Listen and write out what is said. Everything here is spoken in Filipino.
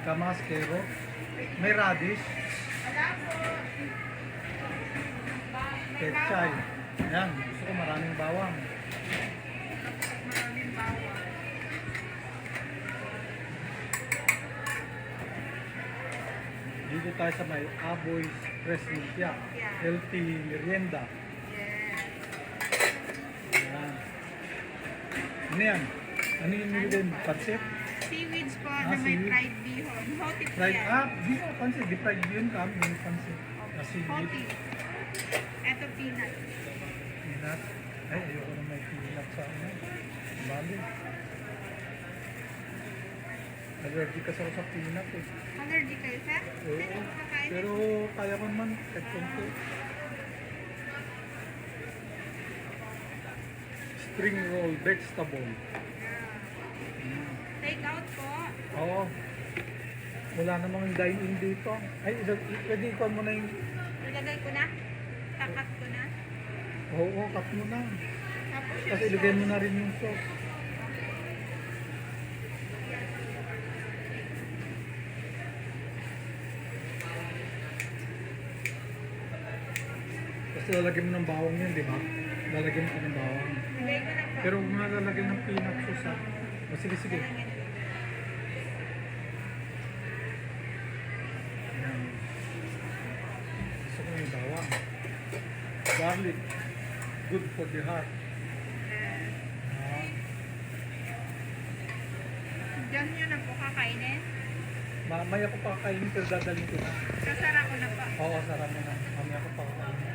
kamamas, kero. May radish. Pechay. Yan, gusto ko maraming bawang. Dito tayo sa may Aboy Presnencia, healthy merienda. Yan. Ano yan? Ano yung nilagay? Pansit? Seaweeds po Ah, na may seaweed. fried bihon. Hotip Fried, yan. di ko pansit. Di fried yun kami. Yung pansit. Kasi Hotip. Ito peanut. peanut. Ay, ayoko na may peanut sa ano. Bali. Allergic kasi ako sa peanut eh. Allergy kayo, sir? Oo. Ano kakain? Pero kaya ko naman. Kahit konti. Spring roll vegetable. Take out po. Oo. Wala namang dine-in dito. Ay, pwede ikaw mo na yung... Ilagay ko na. Takat ko na. Oo, cut mo na. Tapos Kasi ilagay mo na rin yung sauce. Kasi lalagyan mo ng bawang yun, di ba? Lalagyan mo ng bawang. Ilagay ko na po. Pero huwag mo na lalagyan ng peanut sauce, ha? O, sige, sige. Ayan. Gusto ko yung bawang. Garlic. Good for the heart. Ah, Diyan nyo na po kakainin. mamaya ko pa kainin pero dadalhin ko na. Sasara ko na po. Oo, sarap mo na. Mamaya ko pa kainin.